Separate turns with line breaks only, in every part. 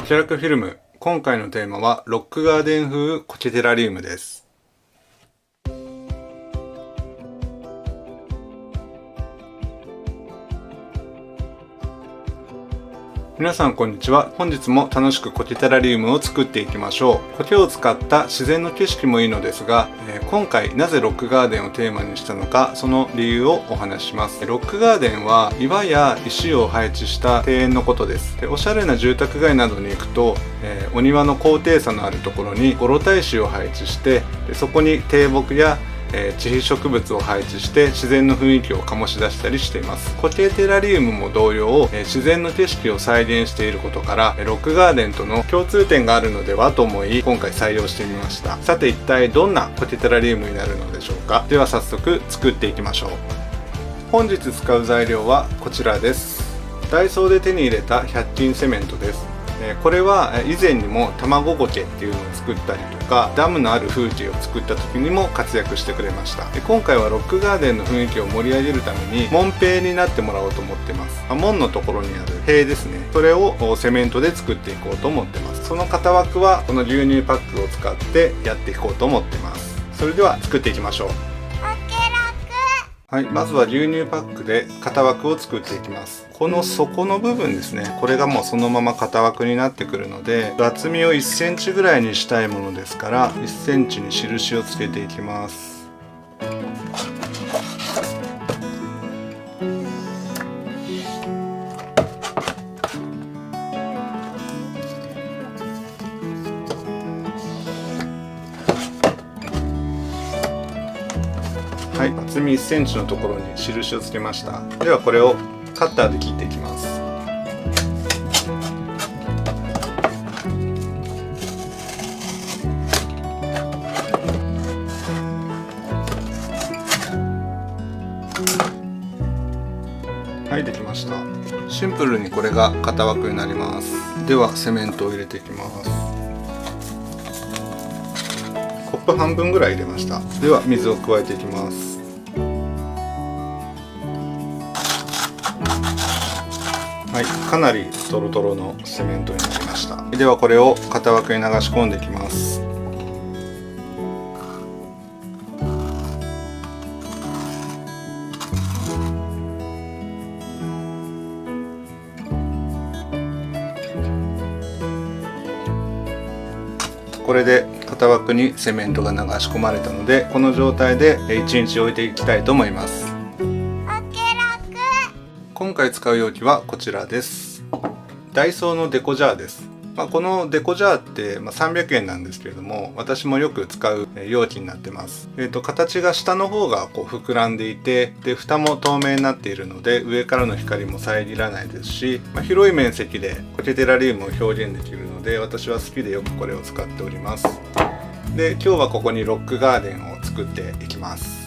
気楽フィルム。今回のテーマはロックガーデン風苔テラリウムです。皆さんこんにちは。本日も楽しく苔テラリウムを作っていきましょう。苔を使った自然の景色もいいのですが、今回なぜロックガーデンをテーマにしたのか、その理由をお話しします。ロックガーデンは岩や石を配置した庭園のことです。おしゃれな住宅街などに行くと、お庭の高低差のあるところにごろた石を配置して、そこに低木や地皮植物を配置して自然の雰囲気を醸し出したりしています。苔テラリウムも同様、自然の景色を再現していることからロックガーデンとの共通点があるのではと思い、今回採用してみました。さて一体どんな苔テラリウムになるのでしょうか。では早速作っていきましょう。本日使う材料はこちらです。ダイソーで手に入れた100均セメントです。これは以前にも卵苔っていうのを作ったりとか、ダムのある風景を作った時にも活躍してくれました。今回はロックガーデンの雰囲気を盛り上げるために門塀になってもらおうと思ってます。門のところにある塀ですね、それをセメントで作っていこうと思ってます。その型枠はこの牛乳パックを使ってやっていこうと思ってます。それでは作っていきましょう。はい、まずは牛乳パックで型枠を作っていきます。この底の部分ですね、これがもうそのまま型枠になってくるので、厚みを1センチぐらいにしたいものですから1センチに印をつけていきます。はい、厚み1センチのところに印をつけました。ではこれをカッターで切っていきます。はい、できました。シンプルにこれが型枠になります。ではセメントを入れていきます。コップ半分ぐらい入れました。では水を加えていきます。はい、かなりトロトロのセメントになりました。ではこれを型枠に流し込んでいきます。これで型枠にセメントが流し込まれたので、この状態で1日置いていきたいと思います。今回使う容器はこちらです。ダイソーのデコジャーです。このデコジャーって300円なんですけれども、私もよく使う容器になってます。形が下の方がこう膨らんでいて、で蓋も透明になっているので上からの光も遮らないですし、広い面積で苔テラリウムを表現できるので、私は好きでよくこれを使っております。で、今日はここにロックガーデンを作っていきます。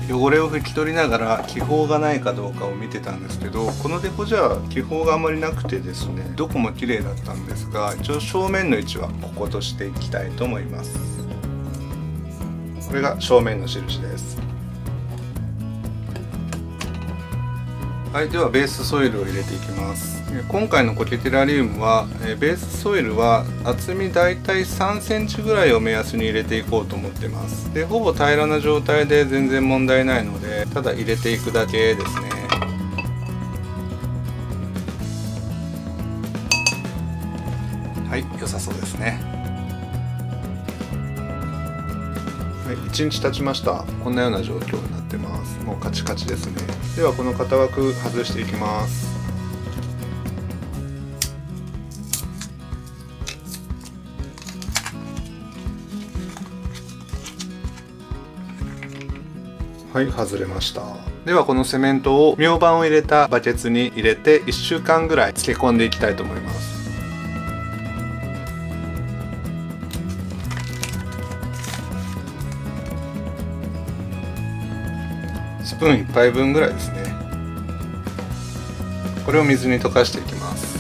汚れを拭き取りながら気泡がないかどうかを見てたんですけど、このデコじゃ気泡があまりなくてですね、どこも綺麗だったんですが、一応正面の位置はこことしていきたいと思います。これが正面の印です。はい、ではベースソイルを入れていきます。今回の苔テラリウムはベースソイルは厚みだいたい3センチぐらいを目安に入れていこうと思ってます。で、ほぼ平らな状態で全然問題ないので、ただ入れていくだけですね。はい、良さそうですね。はい、1日経ちました。こんなような状況になってます。もうカチカチですね。ではこの型枠外していきます。はい、外れました。ではこのセメントを明板を入れたバケツに入れて1週間ぐらい漬け込んでいきたいと思います。スプーン1杯分ぐらいですね。これを水に溶かしていきます。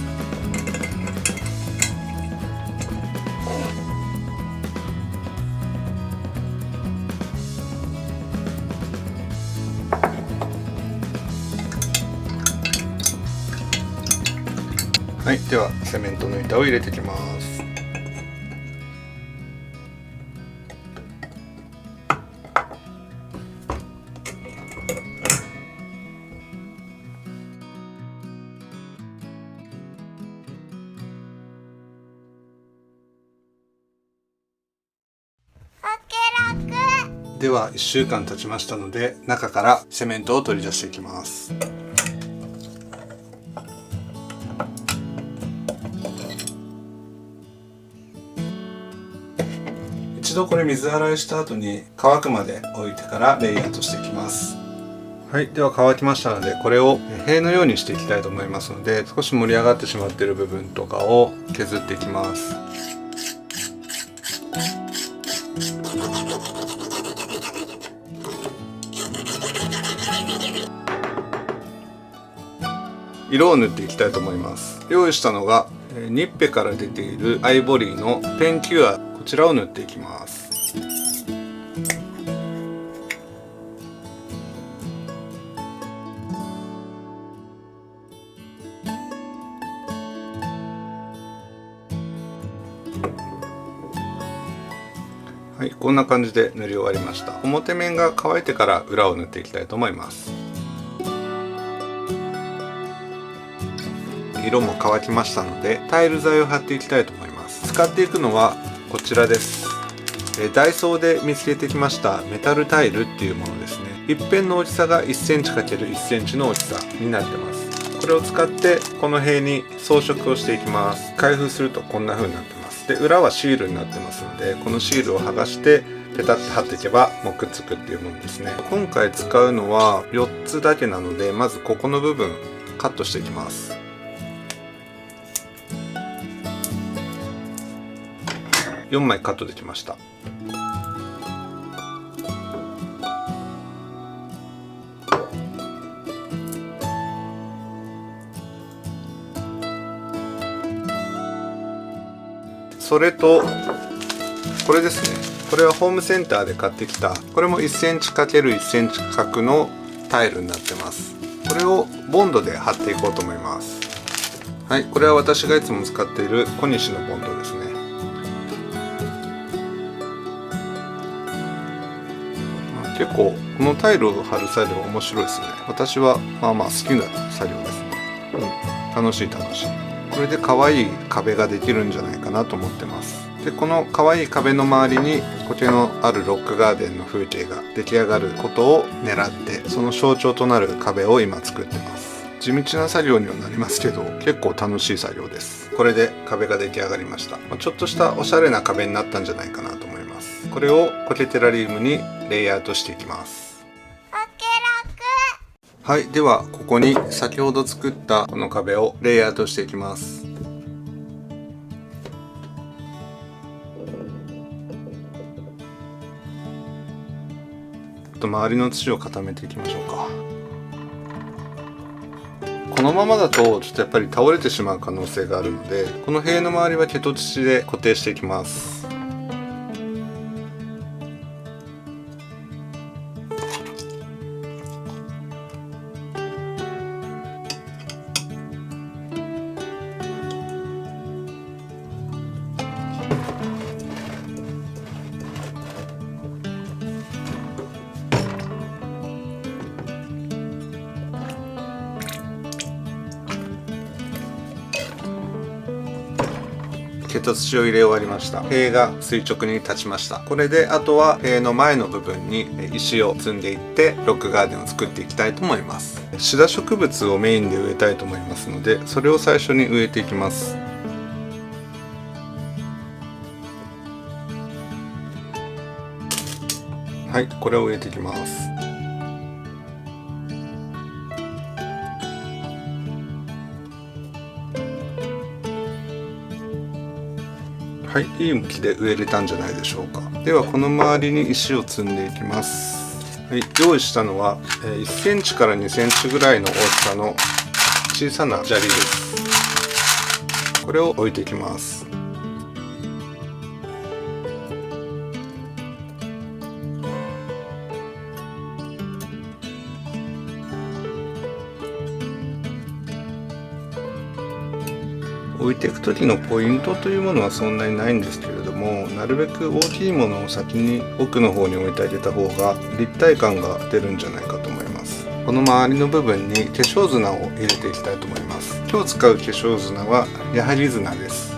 はい、ではセセメントの板を入れていきます。では1週間経ちましたので、中からセメントを取り出していきます。一度これ水洗いした後に乾くまで置いてからレイヤーとしていきます。はい、では乾きましたので、これを塀のようにしていきたいと思いますので、少し盛り上がってしまっている部分とかを削っていきます。色を塗っていきたいと思います。用意したのがニッペから出ているアイボリーのペンキュア、こちらを塗っていきます。はい、こんな感じで塗り終わりました。表面が乾いてから裏を塗っていきたいと思います。色も乾きましたので、タイル剤を貼っていきたいと思います。使っていくのはこちらです。ダイソーで見つけてきましたメタルタイルっていうものですね。一辺の大きさが 1cm×1 センチの大きさになってます。これを使ってこの塀に装飾をしていきます。開封するとこんな風になってます。で、裏はシールになってますので、このシールを剥がしてペタッと貼っていけばもうくっつくっていうものですね。今回使うのは4つだけなので、まずここの部分カットしていきます。4枚カットできました。それとこれですね。これはホームセンターで買ってきた、これも 1cm×1 センチ角のタイルになってます。これをボンドで貼っていこうと思います。はい、これは私がいつも使っている小西のボンドですね。結構このタイルを貼る作業面白いですね。私はまあまあ好きな作業ですね。楽しい。これで可愛い壁ができるんじゃないかなと思ってます。で、この可愛い壁の周りに苔のあるロックガーデンの風景が出来上がることを狙って、その象徴となる壁を今作ってます。地道な作業にはなりますけど、結構楽しい作業です。これで壁が出来上がりました。ちょっとしたおしゃれな壁になったんじゃないかなと思います。これをコケテラリウムにレイアウトしていきます。はい、ではここに先ほど作ったこの壁をレイアウトしていきます。周りの土を固めていきましょうか。このままだとちょっとやっぱり倒れてしまう可能性があるので、この塀の周りは毛と土で固定していきます。毛と土を入れ終わりました。塀が垂直に立ちました。これであとは塀の前の部分に石を積んでいってロックガーデンを作っていきたいと思います。シダ植物をメインで植えたいと思いますので、それを最初に植えていきます。はい、これを植えていきます。はい、いい向きで植えれたんじゃないでしょうか。ではこの周りに石を積んでいきます。はい、用意したのは1センチから2センチぐらいの大きさの小さな砂利です。これを置いていきます。置いいていく時のポイントというものはそんなにないんですけれども、なるべく大きいものを先に奥の方に置いてあげた方が立体感が出るんじゃないかと思います。この周りの部分に化粧砂を入れていきたいと思います。今日使う化粧砂は矢作砂です。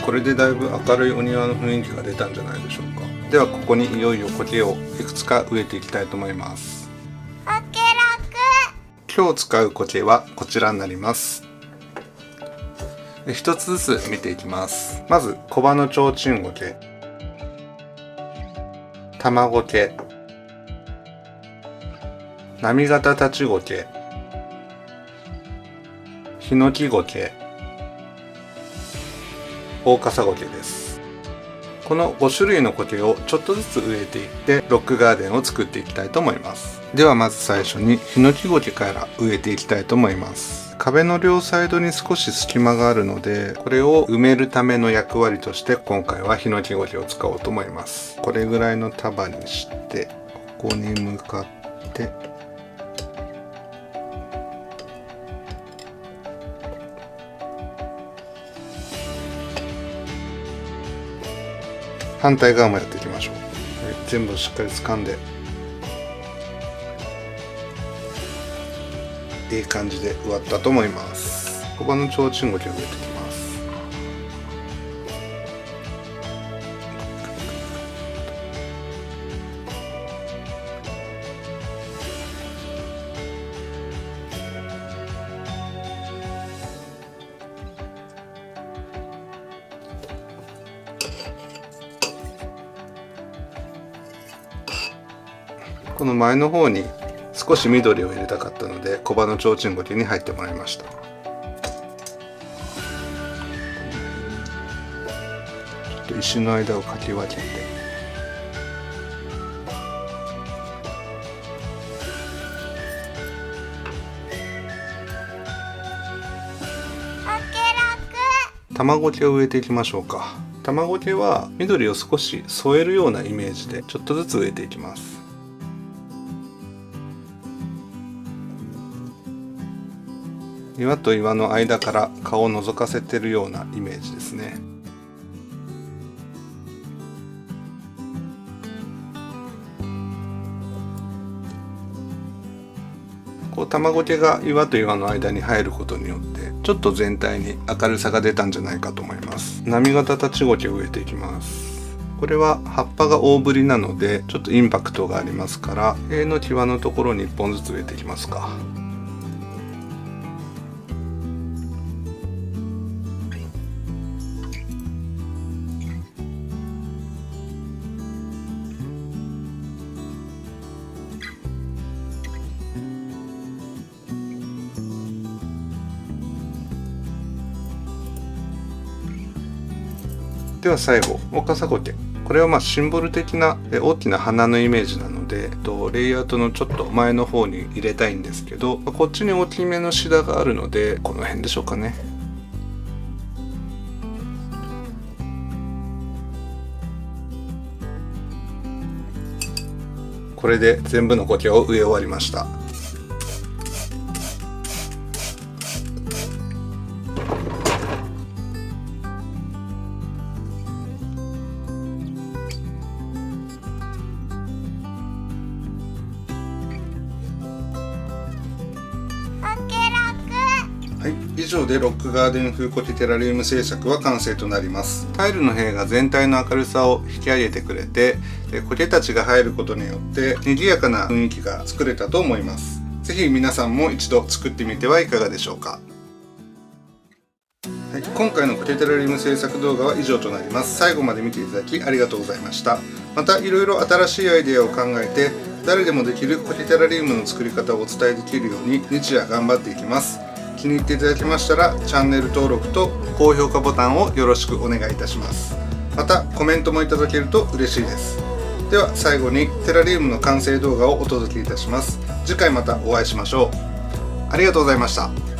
これでだいぶ明るいお庭の雰囲気が出たんじゃないでしょうか。ではここにいよいよ苔をいくつか植えていきたいと思います。今日使う苔はこちらになります。一つずつ見ていきます。まず小葉の提灯苔、玉苔、波形立ち苔、ヒノキ苔、大笠苔です。この5種類の苔をちょっとずつ植えていってロックガーデンを作っていきたいと思います。ではまず最初にヒノキ苔から植えていきたいと思います。壁の両サイドに少し隙間があるので、これを埋めるための役割として今回はヒノキ苔を使おうと思います。これぐらいの束にしてここに向かって反対側もやっていきましょう。全部しっかり掴んでいい感じで植わったと思います。小葉の提灯苔を植えていきます。この前の方に少し緑を入れたかったので小葉の提灯苔に入ってもらいました。ちょっと石の間をかき分けて玉苔を植えていきましょうか。玉苔は緑を少し添えるようなイメージでちょっとずつ植えていきます。岩と岩の間から顔を覗かせてるようなイメージですね。こう玉苔が岩と岩の間に入ることによってちょっと全体に明るさが出たんじゃないかと思います。波形立ち苔を植えていきます。これは葉っぱが大ぶりなのでちょっとインパクトがありますから、塀の際のところに1本ずつ植えていきますか。では最後、大笠苔。これはシンボル的な大きな花のイメージなので、レイアウトのちょっと前の方に入れたいんですけど、こっちに大きめのシダがあるので、この辺でしょうかね。これで全部の苔を植え終わりました。はい、以上でロックガーデン風苔テラリウム製作は完成となります。タイルの塀が全体の明るさを引き上げてくれて、苔たちが入ることによって賑やかな雰囲気が作れたと思います。ぜひ皆さんも一度作ってみてはいかがでしょうか。はい、今回の苔テラリウム制作動画は以上となります。最後まで見ていただきありがとうございました。またいろいろ新しいアイデアを考えて誰でもできる苔テラリウムの作り方をお伝えできるように日夜頑張っていきます。気に入っていただけましたらチャンネル登録と高評価ボタンをよろしくお願いいたします。またコメントもいただけると嬉しいです。では最後にテラリウムの完成動画をお届けいたします。次回またお会いしましょう。ありがとうございました。